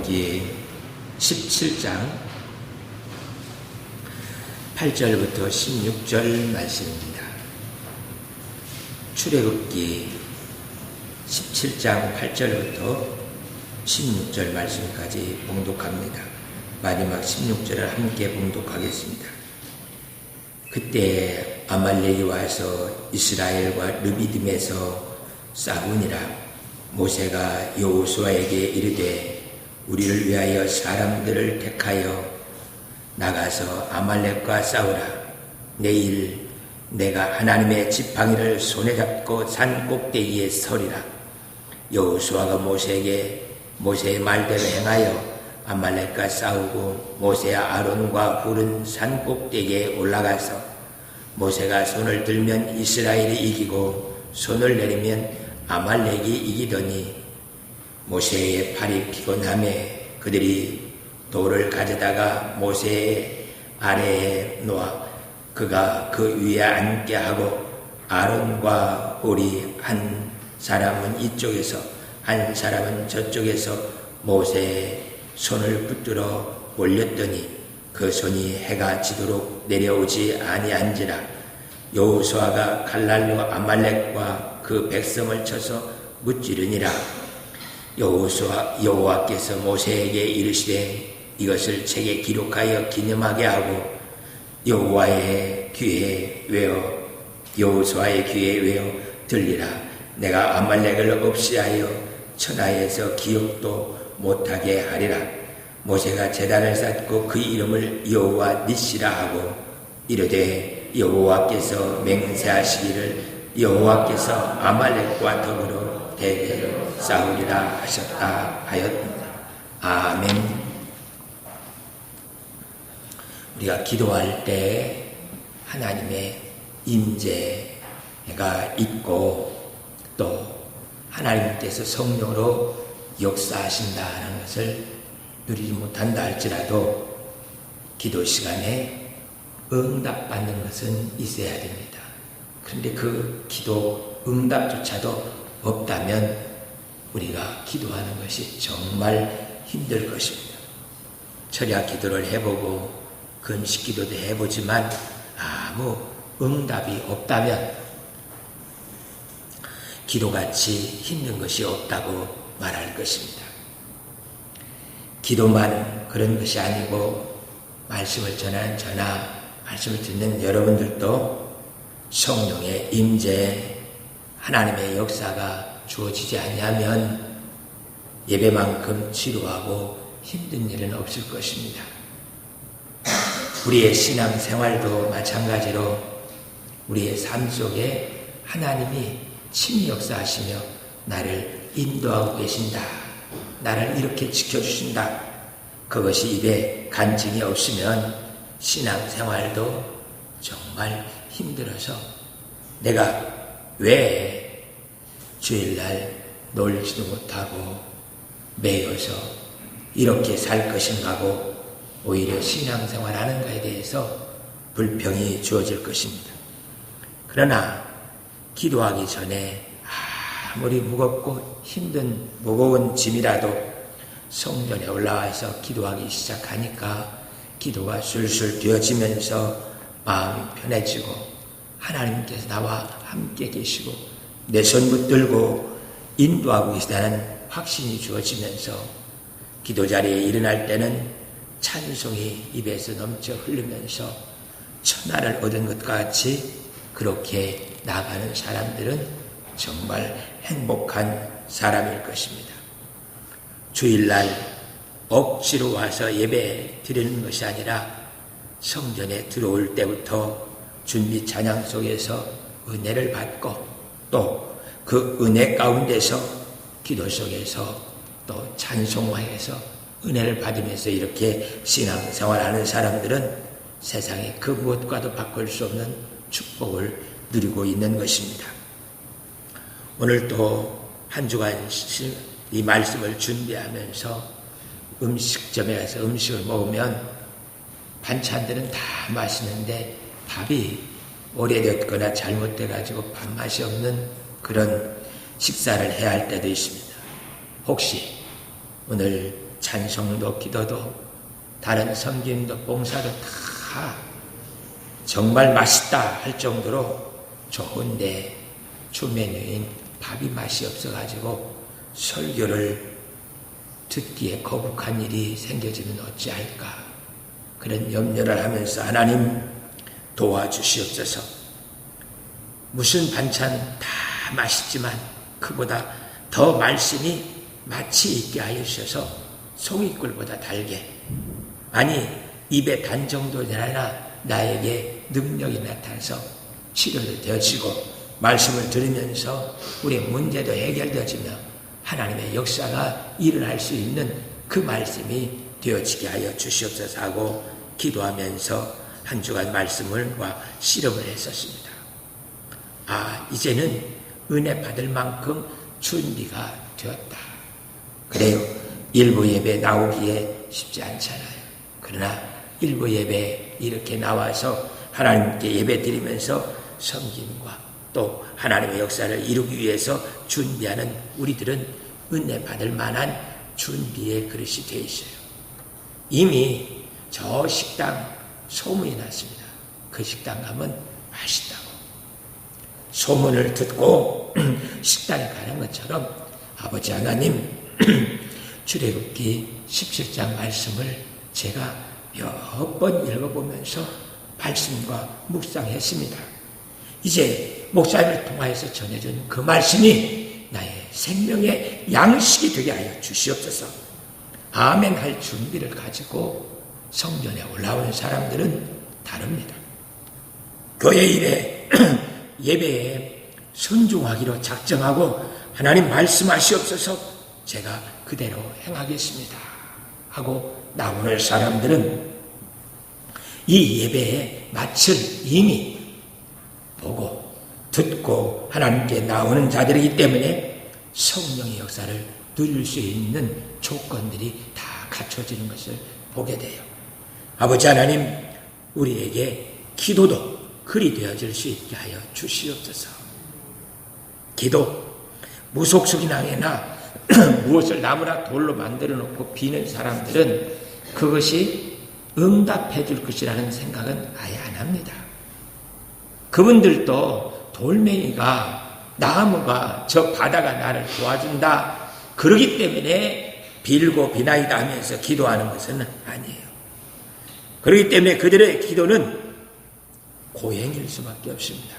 출애굽기 17장 8절부터 16절 말씀입니다. 출애굽기 17장 8절부터 16절 말씀까지 봉독합니다. 마지막 16절을 함께 봉독하겠습니다. 그때 아말렉이 와서 이스라엘과 르비딤에서 싸우니라. 모세가 여호수아에게 이르되 우리를 위하여 사람들을 택하여 나가서 아말렉과 싸우라. 내일 내가 하나님의 지팡이를 손에 잡고 산 꼭대기에 서리라. 여호수아가 모세에게 모세의 말대로 행하여 아말렉과 싸우고 모세와 아론과 훌은 산 꼭대기에 올라가서 모세가 손을 들면 이스라엘이 이기고 손을 내리면 아말렉이 이기더니 모세의 팔이 피곤함에 그들이 돌을 가져다가 모세의 아래에 놓아 그가 그 위에 앉게 하고 아론과 훌이 한 사람은 이쪽에서 한 사람은 저쪽에서 모세의 손을 붙들어 올렸더니 그 손이 해가 지도록 내려오지 아니한지라. 여호수아가 칼날로 아말렉과 그 백성을 쳐서 무찌르니라. 여호와께서 모세에게 이르시되 이것을 책에 기록하여 기념하게 하고 여호수아의 귀에 외어 들리라. 내가 아말렉을 없이하여 천하에서 기억도 못하게 하리라. 모세가 제단을 쌓고 그 이름을 여호와 니시라 하고 이르되 여호와께서 맹세하시기를 여호와께서 아말렉과 더불어 대대로 싸우리라 하셨다 하였습니다. 아멘. 우리가 기도할 때 하나님의 임재가 있고 또 하나님께서 성령으로 역사하신다는 것을 누리지 못한다 할지라도 기도 시간에 응답받는 것은 있어야 됩니다. 그런데 그 기도 응답조차도 없다면 우리가 기도하는 것이 정말 힘들 것입니다. 철야 기도를 해보고 금식 기도도 해보지만 아무 응답이 없다면 기도같이 힘든 것이 없다고 말할 것입니다. 기도만 그런 것이 아니고 말씀을 전하는 저나 말씀을 듣는 여러분들도 성령의 임재, 하나님의 역사가 주어지지 아니하면 예배만큼 지루하고 힘든 일은 없을 것입니다. 우리의 신앙생활도 마찬가지로 우리의 삶 속에 하나님이 친히 역사하시며 나를 인도하고 계신다. 나를 이렇게 지켜주신다. 그것이 입에 간증이 없으면 신앙생활도 정말 힘들어서 내가 왜 주일날 놀지도 못하고 매여서 이렇게 살 것인가 하고 오히려 신앙생활하는 것에 대해서 불평이 주어질 것입니다. 그러나 기도하기 전에 아무리 무겁고 힘든 무거운 짐이라도 성전에 올라와서 기도하기 시작하니까 기도가 술술 되어지면서 마음이 편해지고 하나님께서 나와 함께 계시고 내 손 붙들고 인도하고 계시다는 확신이 주어지면서 기도 자리에 일어날 때는 찬송이 입에서 넘쳐 흐르면서 천하를 얻은 것과 같이 그렇게 나가는 사람들은 정말 행복한 사람일 것입니다. 주일날 억지로 와서 예배 드리는 것이 아니라 성전에 들어올 때부터 준비 찬양 속에서 은혜를 받고 또 그 은혜 가운데서 기도 속에서 또 찬송하여서 은혜를 받으면서 이렇게 신앙생활하는 사람들은 세상에 그 무엇과도 바꿀 수 없는 축복을 누리고 있는 것입니다. 오늘도 한 주간 이 말씀을 준비하면서 음식점에 가서 음식을 먹으면 반찬들은 다 맛있는데 밥이 오래됐거나 잘못돼가지고 밥맛이 없는 그런 식사를 해야 할 때도 있습니다. 혹시 오늘 찬송도 기도도 다른 섬김도 봉사도 다 정말 맛있다 할 정도로 좋은데 주 메뉴인 밥이 맛이 없어가지고 설교를 듣기에 거북한 일이 생겨지면 어찌할까, 그런 염려를 하면서 하나님 도와주시옵소서. 무슨 반찬 다 맛있지만 그보다 더 말씀이 맛이 있게 하여 주셔서 송이꿀보다 달게, 아니 입에 단 정도나 나에게 능력이 나타나서 치료도 되어지고 말씀을 들으면서 우리의 문제도 해결되어지며 하나님의 역사가 일어날 수 있는 그 말씀이 되어지게 하여 주시옵소서 하고 기도하면서 한 주간 말씀을 실험을 했었습니다. 이제는 은혜 받을 만큼 준비가 되었다. 그래요. 일부 예배 나오기에 쉽지 않잖아요. 그러나 일부 예배 이렇게 나와서 하나님께 예배 드리면서 섬김과 또 하나님의 역사를 이루기 위해서 준비하는 우리들은 은혜 받을 만한 준비의 그릇이 되어 있어요. 이미 저 식당 소문이 났습니다. 그 식당 가면 맛있다고. 소문을 듣고 식당에 가는 것처럼 아버지 하나님 출애굽기 17장 말씀을 제가 몇 번 읽어보면서 말씀과 묵상했습니다. 이제 목사님을 통하여서 전해준 그 말씀이 나의 생명의 양식이 되게 하여 주시옵소서. 아멘 할 준비를 가지고 성전에 올라오는 사람들은 다릅니다. 교회 일에 예배에 순종하기로 작정하고 하나님 말씀하시옵소서 제가 그대로 행하겠습니다 하고 나오는 사람들은 이 예배의 맛을 이미 보고 듣고 하나님께 나오는 자들이기 때문에 성령의 역사를 누릴 수 있는 조건들이 다 갖춰지는 것을 보게 돼요. 아버지 하나님, 우리에게 기도도 그리 되어질 수 있게 하여 주시옵소서. 기도, 무속수기낭에나 무엇을 나무나 돌로 만들어 놓고 비는 사람들은 그것이 응답해 줄 것이라는 생각은 아예 안 합니다. 그분들도 돌멩이가, 나무가, 저 바다가 나를 도와준다 그러기 때문에 빌고 비나이다 하면서 기도하는 것은 아니에요. 그렇기 때문에 그들의 기도는 고행일 수밖에 없습니다.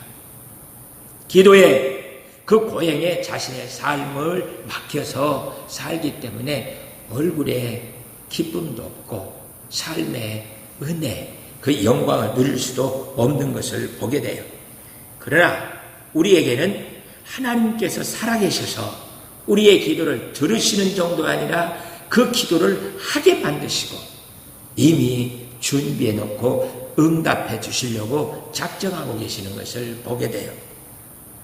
기도에 그 고행에 자신의 삶을 맡겨서 살기 때문에 얼굴에 기쁨도 없고 삶의 은혜, 그 영광을 누릴 수도 없는 것을 보게 돼요. 그러나 우리에게는 하나님께서 살아계셔서 우리의 기도를 들으시는 정도가 아니라 그 기도를 하게 만드시고 이미 준비해 놓고 응답해 주시려고 작정하고 계시는 것을 보게 돼요.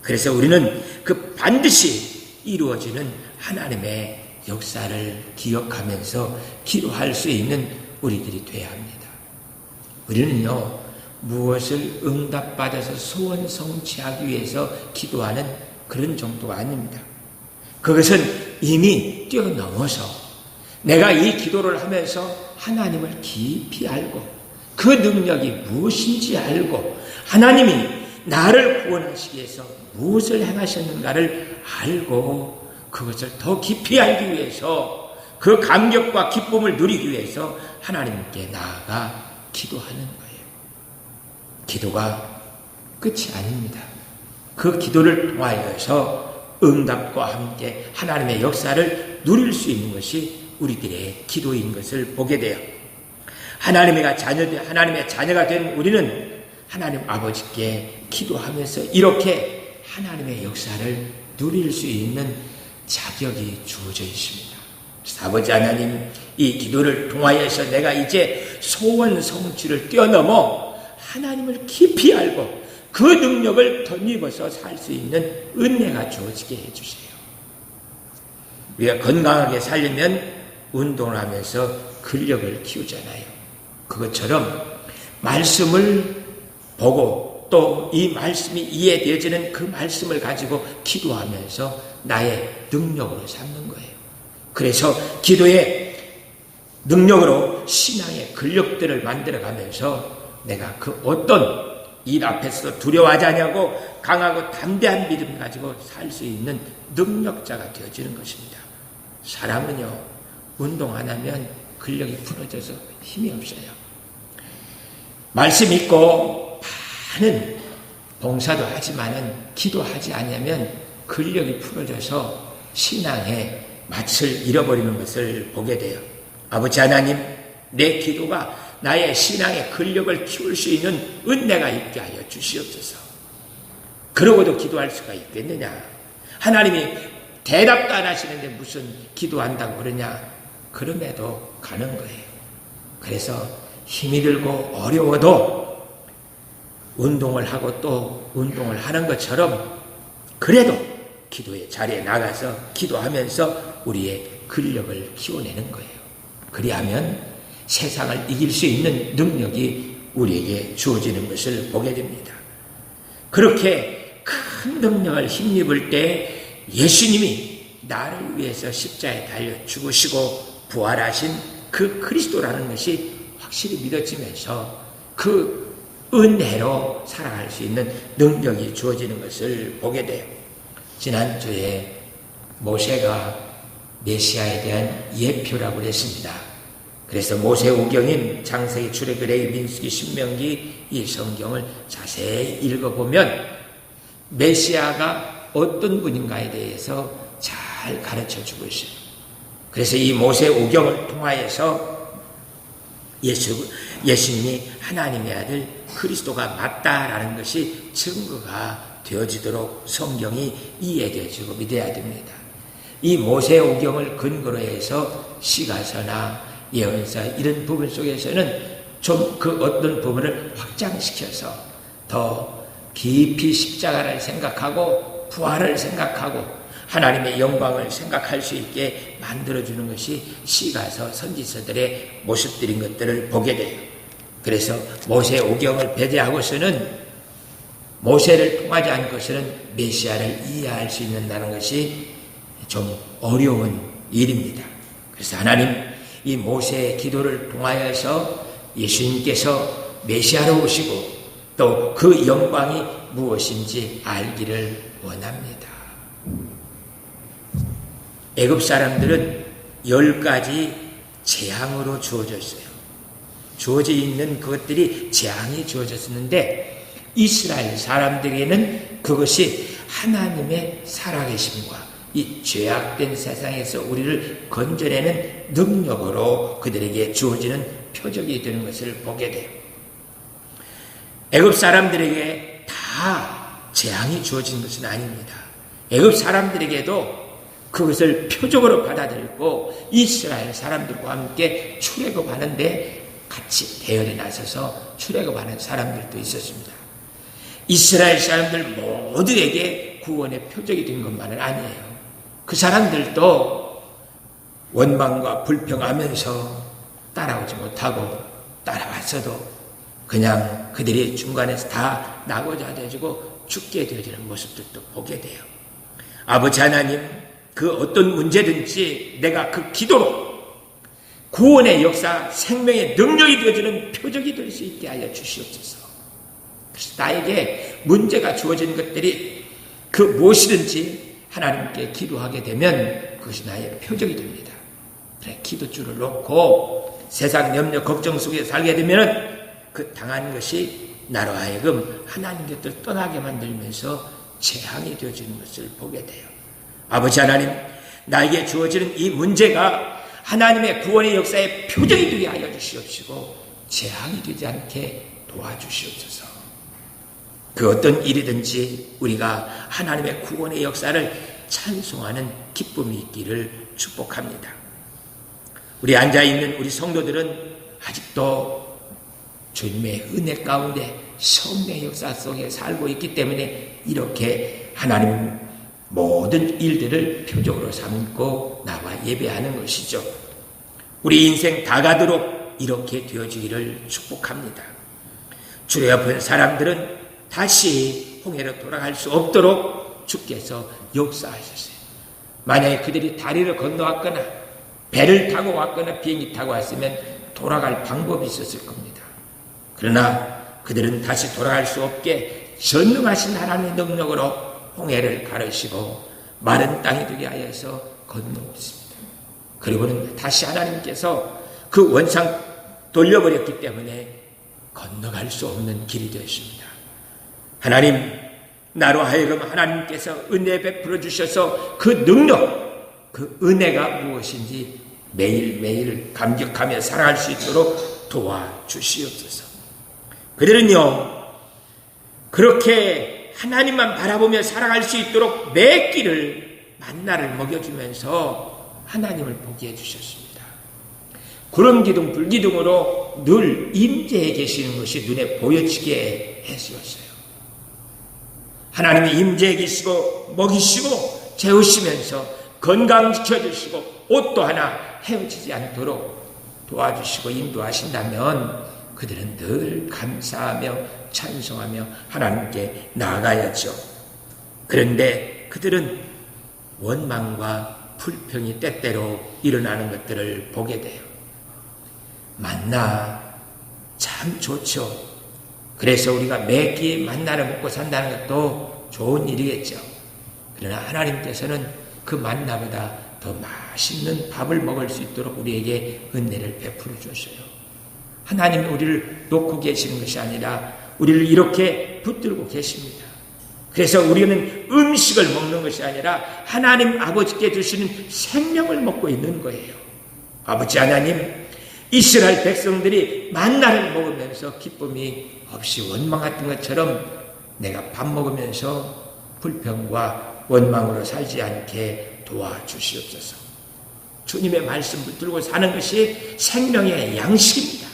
그래서 우리는 그 반드시 이루어지는 하나님의 역사를 기억하면서 기도할 수 있는 우리들이 되어야 합니다. 우리는요, 무엇을 응답받아서 소원 성취하기 위해서 기도하는 그런 정도가 아닙니다. 그것은 이미 뛰어넘어서 내가 이 기도를 하면서 하나님을 깊이 알고 그 능력이 무엇인지 알고 하나님이 나를 구원하시기 위해서 무엇을 행하셨는가를 알고 그것을 더 깊이 알기 위해서 그 감격과 기쁨을 누리기 위해서 하나님께 나아가 기도하는 거예요. 기도가 끝이 아닙니다. 그 기도를 통하여서 응답과 함께 하나님의 역사를 누릴 수 있는 것이 우리들의 기도인 것을 보게 돼요. 하나님의 자녀가 된 우리는 하나님 아버지께 기도하면서 이렇게 하나님의 역사를 누릴 수 있는 자격이 주어져 있습니다. 아버지 하나님, 이 기도를 통하여서 내가 이제 소원 성취를 뛰어넘어 하나님을 깊이 알고 그 능력을 덧입어서 살 수 있는 은혜가 주어지게 해주세요. 우리가 건강하게 살려면 운동을 하면서 근력을 키우잖아요. 그것처럼 말씀을 보고 또 이 말씀이 이해되어지는 그 말씀을 가지고 기도하면서 나의 능력으로 삼는 거예요. 그래서 기도에 능력으로 신앙의 근력들을 만들어가면서 내가 그 어떤 일 앞에서 두려워하지 않냐고 강하고 담대한 믿음 가지고 살 수 있는 능력자가 되어지는 것입니다. 사람은요, 운동 안 하면 근력이 풀어져서 힘이 없어요. 말씀 있고 많은 봉사도 하지만은 기도하지 않으면 근력이 풀어져서 신앙의 맛을 잃어버리는 것을 보게 돼요. 아버지 하나님, 내 기도가 나의 신앙의 근력을 키울 수 있는 은혜가 있게 하여 주시옵소서. 그러고도 기도할 수가 있겠느냐? 하나님이 대답도 안 하시는데 무슨 기도한다고 그러냐? 그럼에도 가는 거예요. 그래서 힘이 들고 어려워도 운동을 하고 또 운동을 하는 것처럼 그래도 기도의 자리에 나가서 기도하면서 우리의 근력을 키워내는 거예요. 그리하면 세상을 이길 수 있는 능력이 우리에게 주어지는 것을 보게 됩니다. 그렇게 큰 능력을 힘입을 때 예수님이 나를 위해서 십자가에 달려 죽으시고 부활하신 그 그리스도라는 것이 확실히 믿어지면서 그 은혜로 살아갈 수 있는 능력이 주어지는 것을 보게 돼요. 지난주에 모세가 메시아에 대한 예표라고 했습니다. 그래서 모세오경인 창세기, 출애굽기, 민수기, 신명기 이 성경을 자세히 읽어보면 메시아가 어떤 분인가에 대해서 잘 가르쳐주고 있어요. 그래서 이 모세오경을 통하여서 예수님이 하나님의 아들 그리스도가 맞다라는 것이 증거가 되어지도록 성경이 이해되어지고 믿어야 됩니다. 이 모세오경을 근거로 해서 시가서나 예언서 이런 부분 속에서는 좀 그 어떤 부분을 확장시켜서 더 깊이 십자가를 생각하고 부활을 생각하고 하나님의 영광을 생각할 수 있게 만들어주는 것이 시가서 선지서들의 모습들인 것들을 보게 돼요. 그래서 모세오경을 배제하고서는 모세를 통하지 않고서는 메시아를 이해할 수 있는다는 것이 좀 어려운 일입니다. 그래서 하나님 이 모세의 기도를 통하여서 예수님께서 메시아로 오시고 또 그 영광이 무엇인지 알기를 원합니다. 애굽 사람들은 10가지 재앙으로 주어졌어요. 주어져 있는 그것들이 재앙이 주어졌었는데 이스라엘 사람들에게는 그것이 하나님의 살아계심과 이 죄악된 세상에서 우리를 건져내는 능력으로 그들에게 주어지는 표적이 되는 것을 보게 돼요. 애굽 사람들에게 다 재앙이 주어진 것은 아닙니다. 애굽 사람들에게도 그것을 표적으로 받아들이고 이스라엘 사람들과 함께 출애굽하는데 같이 대열에 나서서 출애굽하는 사람들도 있었습니다. 이스라엘 사람들 모두에게 구원의 표적이 된 것만은 아니에요. 그 사람들도 원망과 불평하면서 따라오지 못하고 따라왔어도 그냥 그들이 중간에서 다 나고자 되어지고 죽게 되어지는 모습들도 보게 돼요. 아버지 하나님, 그 어떤 문제든지 내가 그 기도로 구원의 역사, 생명의 능력이 되어지는 표적이 될 수 있게 하여 주시옵소서. 그래서 나에게 문제가 주어진 것들이 그 무엇이든지 하나님께 기도하게 되면 그것이 나의 표적이 됩니다. 그래, 기도줄을 놓고 세상 염려, 걱정 속에 살게 되면 그 당한 것이 나로 하여금 하나님 곁을 떠나게 만들면서 재앙이 되어지는 것을 보게 돼요. 아버지 하나님, 나에게 주어지는 이 문제가 하나님의 구원의 역사의 표적이 되게 하여 주시옵시고 재앙이 되지 않게 도와주시옵소서. 그 어떤 일이든지 우리가 하나님의 구원의 역사를 찬송하는 기쁨이 있기를 축복합니다. 우리 앉아있는 우리 성도들은 아직도 주님의 은혜 가운데 성령의 역사 속에 살고 있기 때문에 이렇게 하나님 모든 일들을 표적으로 삼고 나와 예배하는 것이죠. 우리 인생 다 가도록 이렇게 되어지기를 축복합니다. 주의 아픈 사람들은 다시 홍해로 돌아갈 수 없도록 주께서 역사하셨어요. 만약에 그들이 다리를 건너왔거나 배를 타고 왔거나 비행기 타고 왔으면 돌아갈 방법이 있었을 겁니다. 그러나 그들은 다시 돌아갈 수 없게 전능하신 하나님의 능력으로 홍해를 가르시고 마른 땅이 되게 하여서 건너왔습니다. 그리고는 다시 하나님께서 그 원상 돌려버렸기 때문에 건너갈 수 없는 길이 되었습니다. 하나님, 나로 하여금 하나님께서 은혜 베풀어 주셔서 그 능력, 그 은혜가 무엇인지 매일매일 감격하며 살아갈 수 있도록 도와주시옵소서. 그들은요, 그렇게 하나님만 바라보며 살아갈 수 있도록 매 끼를 만나를 먹여주면서 하나님을 보게 해주셨습니다. 구름 기둥, 불 기둥으로 늘 임재해 계시는 것이 눈에 보여지게 해주셨어요. 하나님이 임재해 계시고 먹이시고 재우시면서 건강시켜주시고 옷도 하나 헤어지지 않도록 도와주시고 인도하신다면 그들은 늘 감사하며 찬송하며 하나님께 나아가야죠. 그런데 그들은 원망과 불평이 때때로 일어나는 것들을 보게 돼요. 만나 참 좋죠. 그래서 우리가 매 끼 만나를 먹고 산다는 것도 좋은 일이겠죠. 그러나 하나님께서는 그 만나보다 더 맛있는 밥을 먹을 수 있도록 우리에게 은혜를 베풀어 주셔요. 하나님이 우리를 놓고 계시는 것이 아니라 우리를 이렇게 붙들고 계십니다. 그래서 우리는 음식을 먹는 것이 아니라 하나님 아버지께 주시는 생명을 먹고 있는 거예요. 아버지 하나님, 이스라엘 백성들이 만나를 먹으면서 기쁨이 없이 원망했던 것처럼 내가 밥 먹으면서 불평과 원망으로 살지 않게 도와주시옵소서. 주님의 말씀 붙들고 사는 것이 생명의 양식입니다.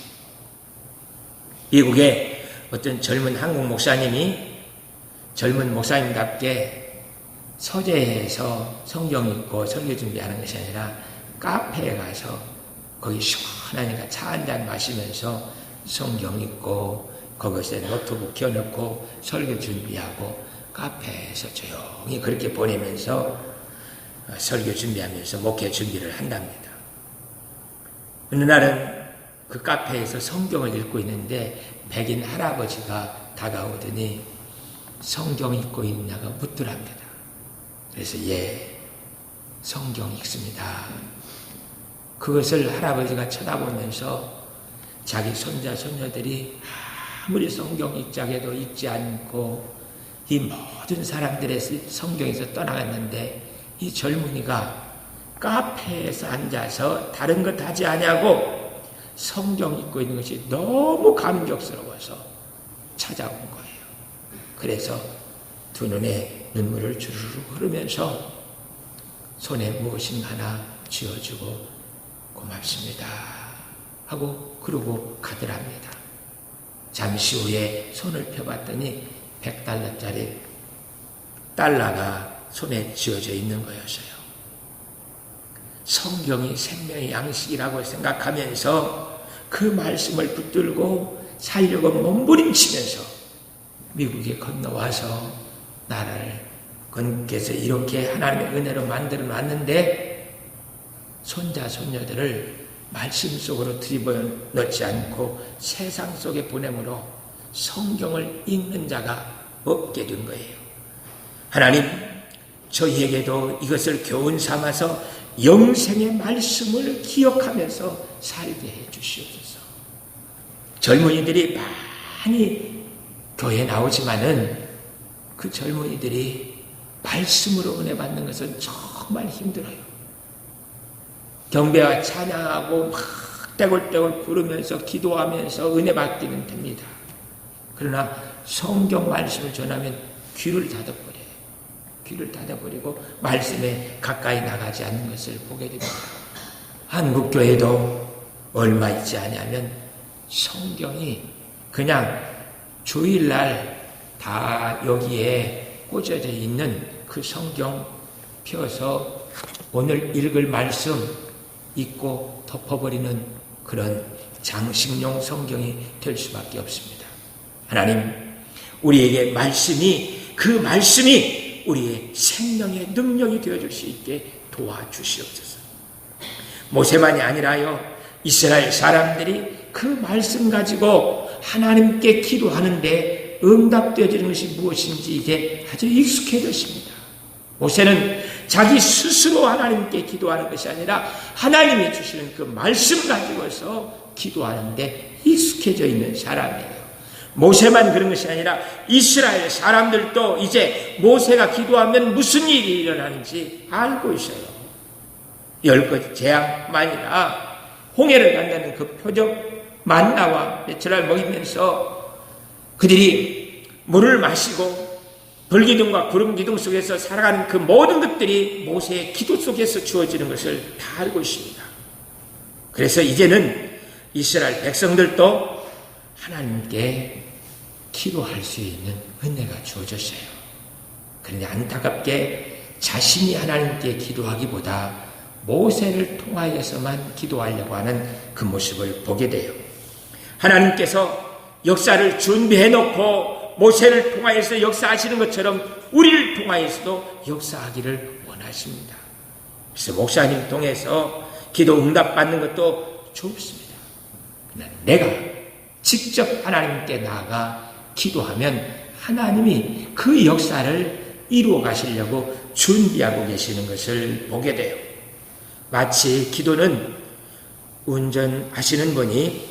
미국의 어떤 젊은 한국 목사님이 젊은 목사님답게 서재에서 성경 읽고 설교 준비하는 것이 아니라 카페에 가서 거기 시원하니까 차 한잔 마시면서 성경 읽고 거기서 노트북 켜놓고 설교 준비하고 카페에서 조용히 그렇게 보내면서 설교 준비하면서 목회 준비를 한답니다. 어느 날은 그 카페에서 성경을 읽고 있는데 백인 할아버지가 다가오더니 성경 읽고 있냐고 묻더랍니다. 그래서 예, 성경 읽습니다. 그것을 할아버지가 쳐다보면서 자기 손자 손녀들이 아무리 성경 읽자고 해도 읽지 않고 이 모든 사람들의 성경에서 떠나갔는데 이 젊은이가 카페에서 앉아서 다른 것 하지 않냐고 성경 읽고 있는 것이 너무 감격스러워서 찾아온 거예요. 그래서 두 눈에 눈물을 주르륵 흐르면서 손에 무엇인가 하나 쥐어주고 고맙습니다 하고 그러고 가더랍니다. 잠시 후에 손을 펴봤더니 $100짜리 달러가 손에 쥐어져 있는 거였어요. 성경이 생명의 양식이라고 생각하면서 그 말씀을 붙들고 살려고 몸부림치면서 미국에 건너와서 나라를 건국해서 이렇게 하나님의 은혜로 만들어 놨는데 손자 손녀들을 말씀 속으로 들이넣지 않고 세상 속에 보내므로 성경을 읽는 자가 없게 된 거예요. 하나님, 저희에게도 이것을 교훈 삼아서 영생의 말씀을 기억하면서 살게 해 주시옵소서. 젊은이들이 많이 교회에 나오지만은 그 젊은이들이 말씀으로 은혜 받는 것은 정말 힘들어요. 경배와 찬양하고 막 떼굴떼굴 부르면서 기도하면서 은혜 받기는 됩니다. 그러나 성경 말씀을 전하면 귀를 닫아버려요. 귀를 닫아버리고 말씀에 가까이 나가지 않는 것을 보게 됩니다. 한국교회도 얼마 있지 않으면 성경이 그냥 주일날 다 여기에 꽂혀져 있는 그 성경 펴서 오늘 읽을 말씀 읽고 덮어버리는 그런 장식용 성경이 될 수밖에 없습니다. 하나님, 우리에게 그 말씀이 우리의 생명의 능력이 되어줄 수 있게 도와주시옵소서. 모세만이 아니라요, 이스라엘 사람들이 그 말씀 가지고 하나님께 기도하는데 응답되어지는 것이 무엇인지 이제 아주 익숙해졌습니다. 모세는 자기 스스로 하나님께 기도하는 것이 아니라 하나님이 주시는 그 말씀 가지고서 기도하는데 익숙해져 있는 사람이에요. 모세만 그런 것이 아니라 이스라엘 사람들도 이제 모세가 기도하면 무슨 일이 일어나는지 알고 있어요. 10가지 재앙만이나 홍해를 간다는 그 표적 만나와 메추라를 먹이면서 그들이 물을 마시고 불기둥과 구름기둥 속에서 살아가는 그 모든 것들이 모세의 기도 속에서 주어지는 것을 다 알고 있습니다. 그래서 이제는 이스라엘 백성들도 하나님께 기도할 수 있는 은혜가 주어졌어요. 그런데 안타깝게 자신이 하나님께 기도하기보다 모세를 통하여서만 기도하려고 하는 그 모습을 보게 돼요. 하나님께서 역사를 준비해 놓고 모세를 통하여서 역사하시는 것처럼 우리를 통하여서도 역사하기를 원하십니다. 그래서 목사님 통해서 기도 응답받는 것도 좋습니다. 그러나 내가 직접 하나님께 나아가 기도하면 하나님이 그 역사를 이루어 가시려고 준비하고 계시는 것을 보게 돼요. 마치 기도는 운전하시는 분이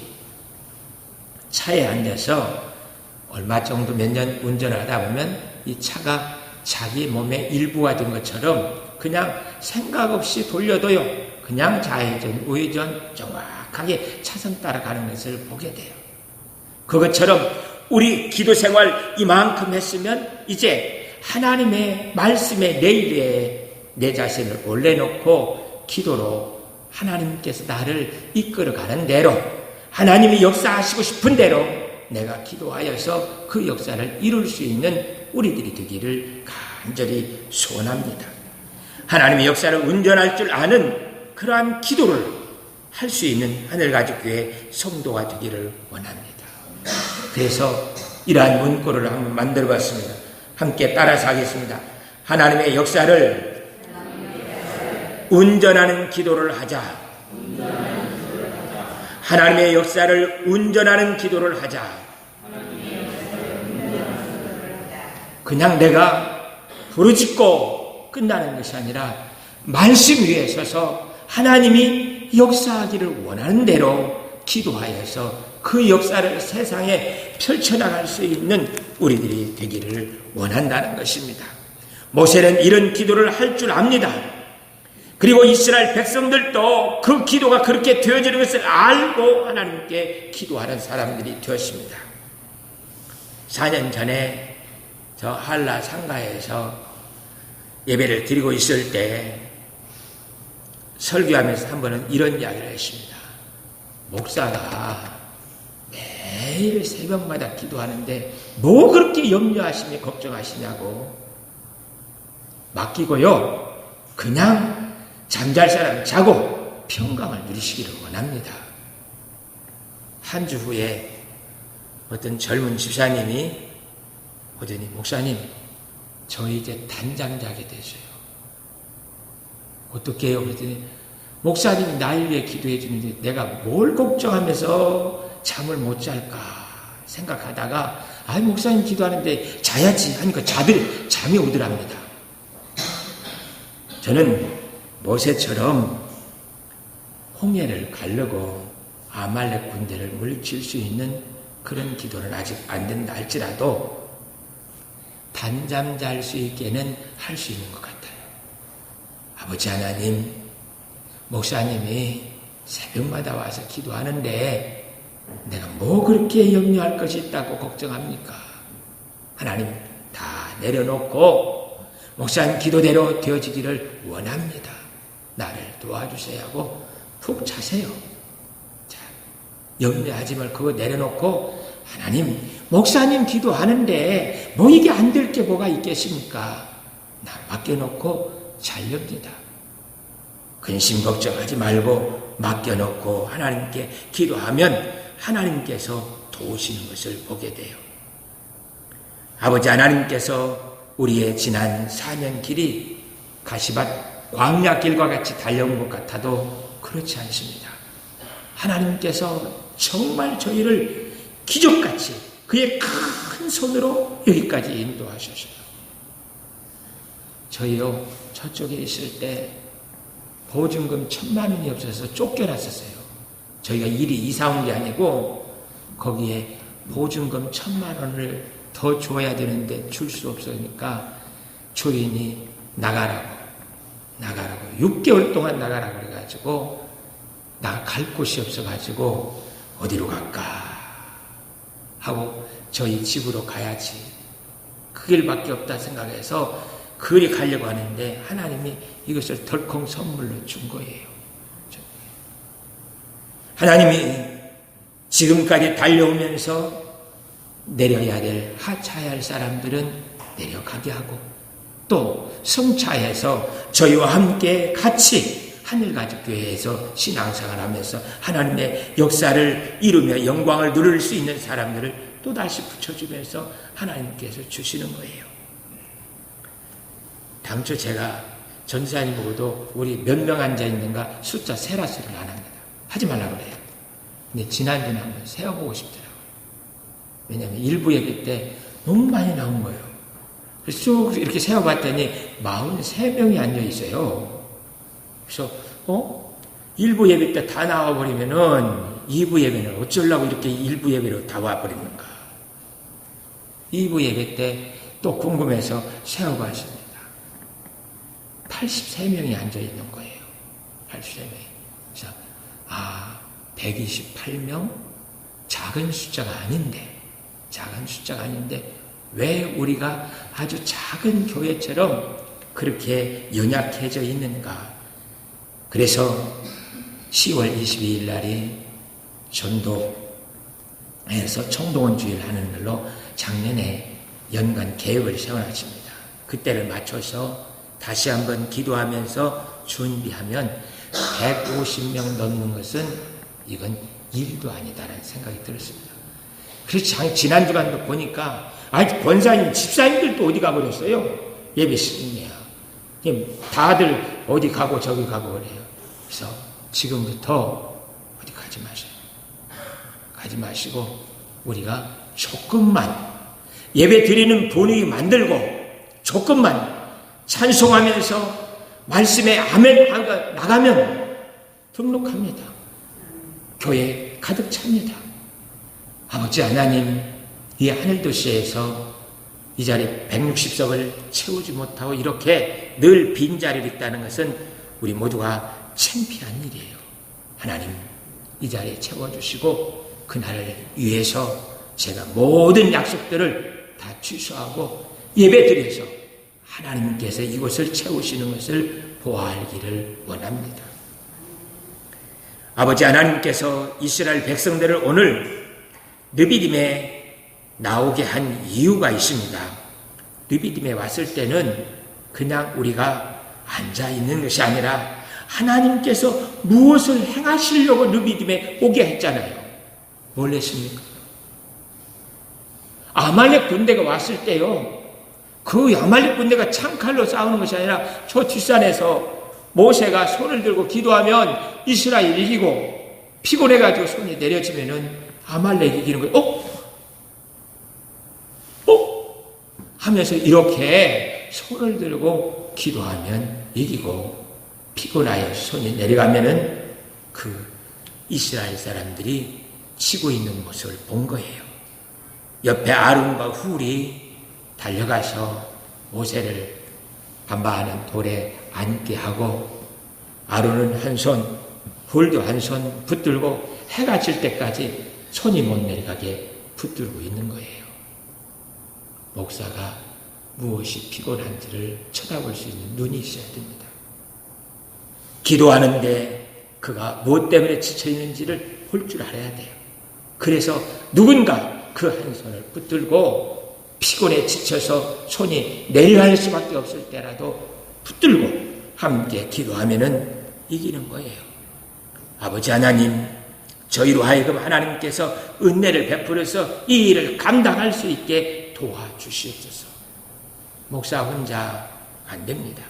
차에 앉아서 얼마 정도 몇 년 운전하다 보면 이 차가 자기 몸의 일부가 된 것처럼 그냥 생각 없이 돌려도요, 그냥 좌회전, 우회전 정확하게 차선 따라가는 것을 보게 돼요. 그것처럼 우리 기도 생활 이만큼 했으면 이제 하나님의 말씀에 내일에 내 자신을 올려놓고 기도로 하나님께서 나를 이끌어가는 대로, 하나님이 역사하시고 싶은 대로 내가 기도하여서 그 역사를 이룰 수 있는 우리들이 되기를 간절히 소원합니다. 하나님의 역사를 운전할 줄 아는 그러한 기도를 할 수 있는 하늘가족교회 성도가 되기를 원합니다. 그래서 이러한 문구를 한번 만들어 봤습니다. 함께 따라서 하겠습니다. 하나님의 역사를 운전하는 기도를 하자. 하나님의 역사를 운전하는 기도를 하자. 그냥 내가 부르짖고 끝나는 것이 아니라 말씀 위에 서서 하나님이 역사하기를 원하는 대로 기도하여서 그 역사를 세상에 펼쳐나갈 수 있는 우리들이 되기를 원한다는 것입니다. 모세는 이런 기도를 할 줄 압니다. 그리고 이스라엘 백성들도 그 기도가 그렇게 되어지는 것을 알고 하나님께 기도하는 사람들이 되었습니다. 4년 전에 저 한라 상가에서 예배를 드리고 있을 때 설교하면서 한 번은 이런 이야기를 했습니다. 목사가 매일 새벽마다 기도하는데 뭐 그렇게 염려하시며 걱정하시냐고. 맡기고요, 그냥 잠잘 사람은 자고 평강을 누리시기를 원합니다. 한 주 후에 어떤 젊은 집사님이 오더니, 목사님, 저 이제 단잠 자게 되셔요. 어떻게 해요? 그랬더니 목사님이 날 위해 기도해 주는데 내가 뭘 걱정하면서 잠을 못 잘까 생각하다가, 아이 목사님 기도하는데 자야지 하니까 잠이 오더랍니다. 저는 모세처럼 홍해를 가르고 아말렉 군대를 물리칠 수 있는 그런 기도는 아직 안 된다 할지라도 단잠 잘 수 있게는 할 수 있는 것 같아요. 아버지 하나님, 목사님이 새벽마다 와서 기도하는데 내가 뭐 그렇게 염려할 것이 있다고 걱정합니까? 하나님 다 내려놓고 목사님 기도대로 되어지기를 원합니다. 나를 도와주세요 하고 푹 자세요. 자, 염려하지 말고 그거 내려놓고, 하나님, 목사님 기도하는데 뭐 이게 안 될 게 뭐가 있겠습니까? 나 맡겨놓고 잘렵니다. 근심 걱정하지 말고 맡겨놓고 하나님께 기도하면 하나님께서 도우시는 것을 보게 돼요. 아버지 하나님께서 우리의 지난 4년 길이 가시밭 광야길과 같이 달려온 것 같아도 그렇지 않습니다. 하나님께서 정말 저희를 기적같이 그의 큰 손으로 여기까지 인도하셨어요. 저희요, 저쪽에 있을 때 보증금 1,000만 원이 없어서 쫓겨났었어요. 저희가 일이 이사 온 게 아니고 거기에 보증금 1,000만 원을 더 줘야 되는데 줄 수 없으니까 주인이 나가라고 6개월 동안 나가라고 그래가지고 나 갈 곳이 없어가지고 어디로 갈까 하고 저희 집으로 가야지 그 길밖에 없다 생각해서 그 길에 가려고 하는데 하나님이 이것을 덜컹 선물로 준 거예요. 하나님이 지금까지 달려오면서 내려야 될 하차해야 할 사람들은 내려가게 하고 또 성차해서 저희와 함께 같이 하늘가족교회에서 신앙생활을 하면서 하나님의 역사를 이루며 영광을 누릴 수 있는 사람들을 또다시 붙여주면서 하나님께서 주시는 거예요. 당초 제가 전사님 보고도 우리 몇 명 앉아있는가 숫자 세라 소리를 안 합니다. 하지 말라고 그래요. 근데 지난주에 한번 세어보고 싶더라고요. 왜냐하면 일부 예배 때 너무 많이 나온 거예요. 그래서 쭉 이렇게 세어봤더니 43명이 앉아있어요. 그래서 일부 예배 때 다 나와버리면은 2부 예배는 어쩌려고 이렇게 일부 예배로 다 와버리는가. 2부 예배 때 또 궁금해서 세어봤습니다. 83명이 앉아있는 거예요. 83명이. 그래서 128명? 작은 숫자가 아닌데 왜 우리가 아주 작은 교회처럼 그렇게 연약해져 있는가. 그래서 10월 22일 날이 전도에서 청동원 주일 하는 날로 작년에 연간 계획을 세워놨습니다. 그때를 맞춰서 다시 한번 기도하면서 준비하면 150명 넘는 것은 이건 일도 아니다라는 생각이 들었습니다. 그래서 지난주간도 보니까 권사님, 집사님들도 어디 가버렸어요? 예배 시간이야. 다들 어디 가고 저기 가고 그래요. 그래서 지금부터 어디 가지 마세요. 가지 마시고 우리가 조금만 예배 드리는 분위기 만들고 조금만 찬송하면서 말씀에 아멘 하고 나가면 등록합니다. 교회 가득 찹니다. 아버지 하나님, 이 하늘도시에서 이 자리 160석을 채우지 못하고 이렇게 늘 빈자리를 있다는 것은 우리 모두가 창피한 일이에요. 하나님, 이 자리에 채워주시고 그날을 위해서 제가 모든 약속들을 다 취소하고 예배드려서 하나님께서 이곳을 채우시는 것을 보아알기를 원합니다. 아버지 하나님께서 이스라엘 백성들을 오늘 르비딤에 나오게 한 이유가 있습니다. 르비딤에 왔을 때는 그냥 우리가 앉아있는 것이 아니라 하나님께서 무엇을 행하시려고 르비딤에 오게 했잖아요. 뭘 했습니까? 아말렉 군대가 왔을 때요, 그 아말렉 군대가 창칼로 싸우는 것이 아니라 저 뒷산에서 모세가 손을 들고 기도하면 이스라엘 이기고 피곤해가지고 손이 내려지면은 아말렉 이기는 거예요. 하면서 이렇게 손을 들고 기도하면 이기고 피곤하여 손이 내려가면은 그 이스라엘 사람들이 치고 있는 모습을 본 거예요. 옆에 아론과 훌이 달려가서 모세를 반바하는 돌에 앉게 하고 아론은 한 손, 훌도 한 손 붙들고 해가 질 때까지 손이 못 내려가게 붙들고 있는 거예요. 목사가 무엇이 피곤한지를 쳐다볼 수 있는 눈이 있어야 됩니다. 기도하는데 그가 무엇 때문에 지쳐있는지를 볼 줄 알아야 돼요. 그래서 누군가 그 한 손을 붙들고 피곤에 지쳐서 손이 내려갈 수밖에 없을 때라도 붙들고 함께 기도하면은 이기는 거예요. 아버지 하나님, 저희로 하여금 하나님께서 은혜를 베풀어서 이 일을 감당할 수 있게 도와주시옵소서. 목사 혼자 안 됩니다.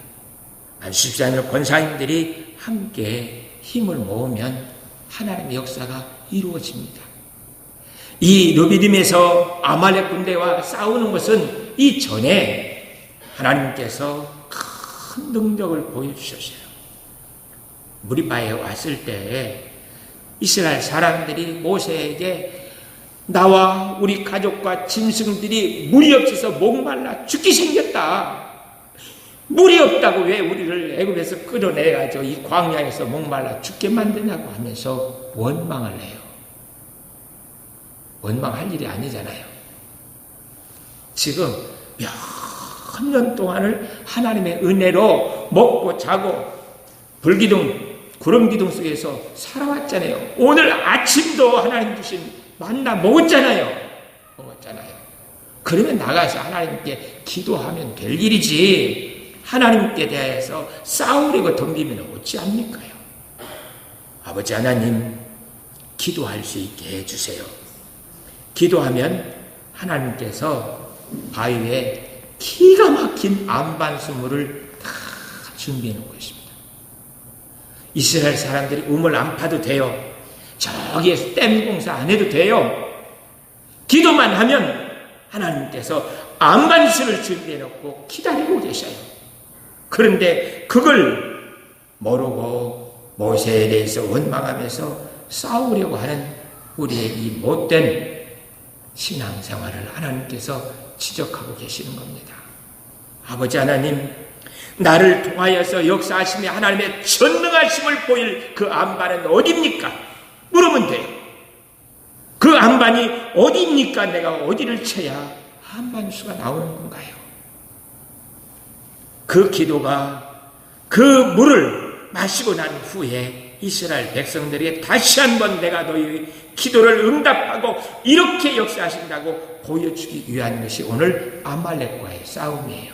안수집사님, 권사님들이 함께 힘을 모으면 하나님의 역사가 이루어집니다. 이 르비딤에서 아말렉 군대와 싸우는 것은 이전에 하나님께서 큰 능력을 보여주셨어요. 무리바에 왔을 때 이스라엘 사람들이 모세에게 나와 우리 가족과 짐승들이 물이 없어서 목말라 죽기 생겼다. 물이 없다고 왜 우리를 애굽에서 끌어내가지고 이 광야에서 목말라 죽게 만드냐고 하면서 원망을 해요. 원망할 일이 아니잖아요. 지금 몇 년 동안을 하나님의 은혜로 먹고 자고 불기둥, 구름기둥 속에서 살아왔잖아요. 오늘 아침도 하나님 주신 만나 먹었잖아요. 그러면 나가서 하나님께 기도하면 될 일이지, 하나님께 대해서 싸우려고 덤비면 어찌 합니까요? 아버지 하나님, 기도할 수 있게 해주세요. 기도하면 하나님께서 바위에 기가 막힌 안반수물을 다 준비해 놓은 것입니다. 이스라엘 사람들이 우물 안 파도 돼요. 저기에서 댐 공사 안 해도 돼요. 기도만 하면 하나님께서 안반수를 준비해 놓고 기다리고 계셔요. 그런데 그걸 모르고 모세에 대해서 원망하면서 싸우려고 하는 우리의 이 못된 신앙생활을 하나님께서 지적하고 계시는 겁니다. 아버지 하나님, 나를 통하여서 역사하시며 하나님의 전능하심을 보일 그 안반은 어디입니까? 물으면 돼요. 그 안반이 어디입니까? 내가 어디를 쳐야 안반수가 나오는 건가요? 그 기도가 그 물을 마시고 난 후에 이스라엘 백성들에게 다시 한번 내가 너희 기도를 응답하고 이렇게 역사하신다고 보여주기 위한 것이 오늘 아말렉과의 싸움이에요.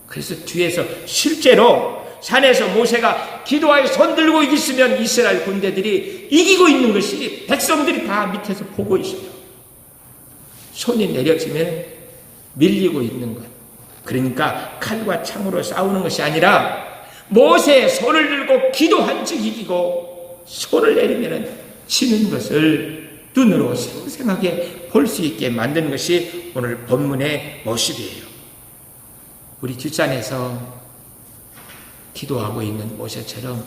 그래서 뒤에서 실제로 산에서 모세가 기도하여 손 들고 있으면 이스라엘 군대들이 이기고 있는 것이 백성들이 다 밑에서 보고 있어요. 손이 내려지면 밀리고 있는 것. 그러니까 칼과 창으로 싸우는 것이 아니라 모세의 손을 들고 기도한 즉 이기고 손을 내리면 치는 것을 눈으로 생생하게 볼 수 있게 만드는 것이 오늘 본문의 모습이에요. 우리 뒷산에서 기도하고 있는 모세처럼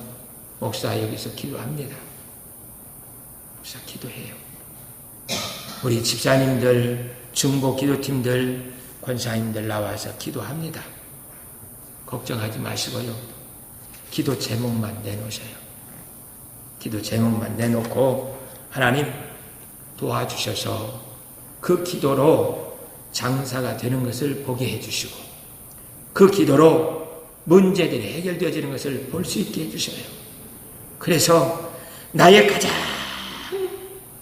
목사 여기서 기도합니다. 목사 기도해요. 우리 집사님들, 중보 기도팀들, 권사님들 나와서 기도합니다. 걱정하지 마시고요. 기도 제목만 내놓으세요. 기도 제목만 내놓고 하나님 도와주셔서 그 기도로 장사가 되는 것을 보게 해주시고 그 기도로 문제들이 해결되어지는 것을 볼 수 있게 해주셔요. 그래서 나의 가장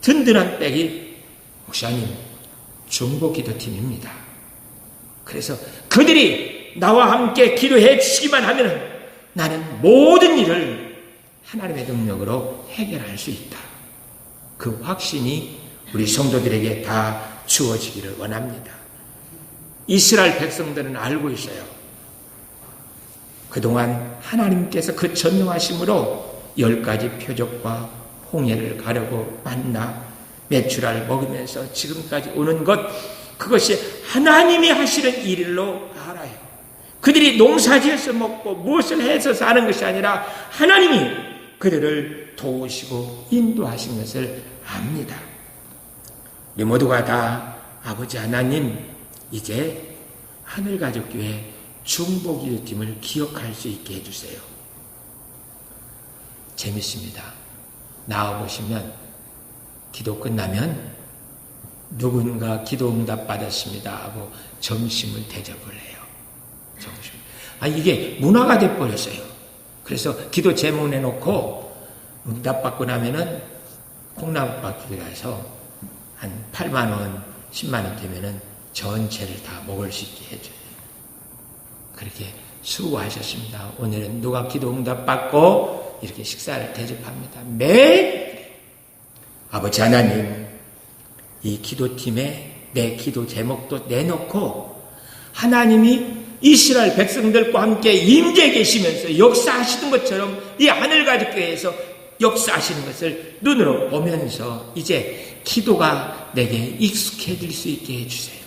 든든한 백이 목사님 중보 기도팀입니다. 그래서 그들이 나와 함께 기도해 주시기만 하면 나는 모든 일을 하나님의 능력으로 해결할 수 있다. 그 확신이 우리 성도들에게 다 주어지기를 원합니다. 이스라엘 백성들은 알고 있어요. 그동안 하나님께서 그 전능하심으로 10가지 표적과 홍해를 가르고 만나 메추라를 먹으면서 지금까지 오는 것, 그것이 하나님이 하시는 일로 알아요. 그들이 농사지어서 먹고 무엇을 해서 사는 것이 아니라 하나님이 그들을 도우시고 인도하신 것을 압니다. 우리 모두가 다 아버지 하나님, 이제 하늘가족교회 중보기도팀을 기억할 수 있게 해주세요. 재밌습니다. 나와보시면 기도 끝나면 누군가 기도 응답 받았습니다 하고 점심을 대접을 해요. 점심. 이게 문화가 돼버렸어요. 그래서 기도 제목 내놓고 응답 받고 나면은 콩나물밥집에 가서 한 8만 원, 10만 원 되면은 전체를 다 먹을 수 있게 해줘요. 그렇게 수고하셨습니다. 오늘은 누가 기도 응답 받고 이렇게 식사를 대접합니다. 매일 아버지 하나님, 이 기도팀에 내 기도 제목도 내놓고 하나님이 이스라엘 백성들과 함께 임재해 계시면서 역사하시는 것처럼 이 하늘가족교회에서 역사하시는 것을 눈으로 보면서 이제 기도가 내게 익숙해질 수 있게 해주세요.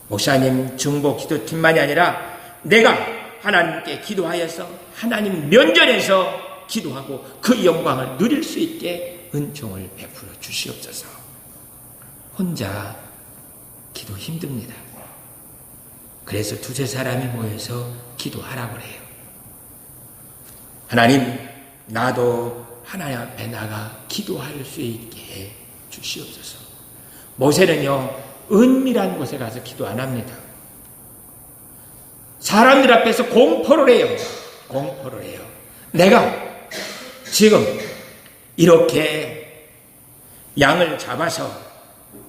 목사님 중보 기도팀만이 아니라 내가 하나님께 기도하여서 하나님 면전에서 기도하고 그 영광을 누릴 수 있게 은총을 베풀어 주시옵소서. 혼자 기도 힘듭니다. 그래서 두세 사람이 모여서 기도하라고 해요. 하나님, 나도 하나님 앞에 나가 기도할 수 있게 해 주시옵소서. 모세는요, 은밀한 곳에 가서 기도 안 합니다. 사람들 앞에서 공포를 해요. 공포를 해요. 내가 지금 이렇게 양을 잡아서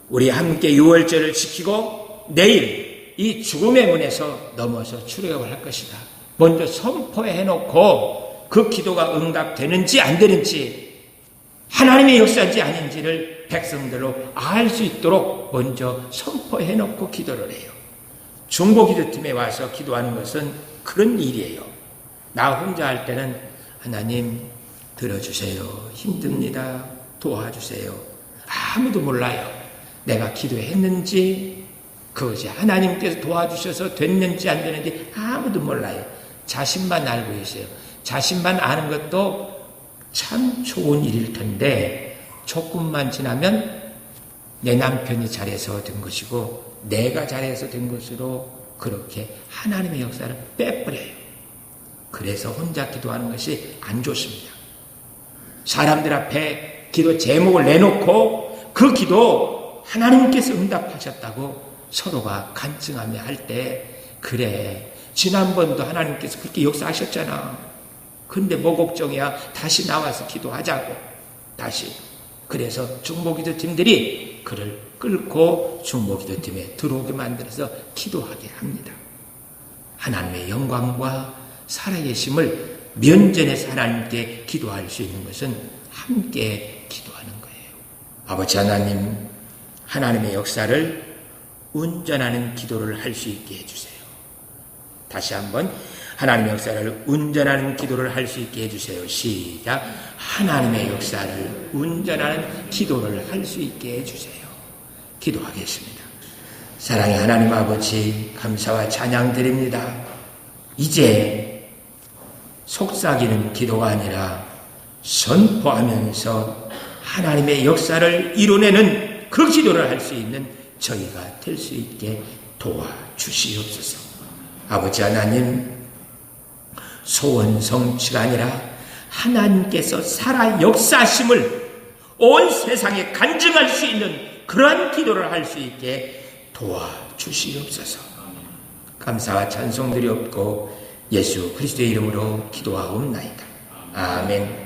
우리 함께 유월절을 지키고 내일 이 죽음의 문에서 넘어서 출애굽을 할 것이다. 먼저 선포해놓고 그 기도가 응답되는지 안 되는지 하나님의 역사인지 아닌지를 백성들로 알 수 있도록 먼저 선포해놓고 기도를 해요. 중보기도팀에 와서 기도하는 것은 그런 일이에요. 나 혼자 할 때는 하나님 들어주세요. 힘듭니다. 도와주세요. 아무도 몰라요. 내가 기도했는지 그것이 하나님께서 도와주셔서 됐는지 안 되는지 아무도 몰라요. 자신만 알고 계세요. 자신만 아는 것도 참 좋은 일일 텐데 조금만 지나면 내 남편이 잘해서 된 것이고 내가 잘해서 된 것으로 그렇게 하나님의 역사를 빼버려요. 그래서 혼자 기도하는 것이 안 좋습니다. 사람들 앞에 기도 제목을 내놓고 그 기도 하나님께서 응답하셨다고 서로가 간증하며 할 때 그래 지난번도 하나님께서 그렇게 역사하셨잖아. 근데 뭐 걱정이야. 다시 나와서 기도하자고. 다시. 그래서 중보기도팀들이 그를 끌고 중보기도팀에 들어오게 만들어서 기도하게 합니다. 하나님의 영광과 살아계심을 면전에서 하나님께 기도할 수 있는 것은 함께 기도하는 거예요. 아버지 하나님, 하나님의 역사를 운전하는 기도를 할 수 있게 해주세요. 다시 한번 하나님의 역사를 운전하는 기도를 할 수 있게 해주세요. 시작. 하나님의 역사를 운전하는 기도를 할 수 있게 해주세요. 기도하겠습니다. 사랑의 하나님 아버지, 감사와 찬양 드립니다. 이제 속삭이는 기도가 아니라 선포하면서 하나님의 역사를 이뤄내는 그 기도를 할 수 있는 저희가 될 수 있게 도와주시옵소서. 아버지 하나님, 소원 성취가 아니라 하나님께서 살아 역사하심을 온 세상에 간증할 수 있는 그러한 기도를 할 수 있게 도와주시옵소서. 감사와 찬송 드리옵고 예수 그리스도의 이름으로 기도하옵나이다. 아멘.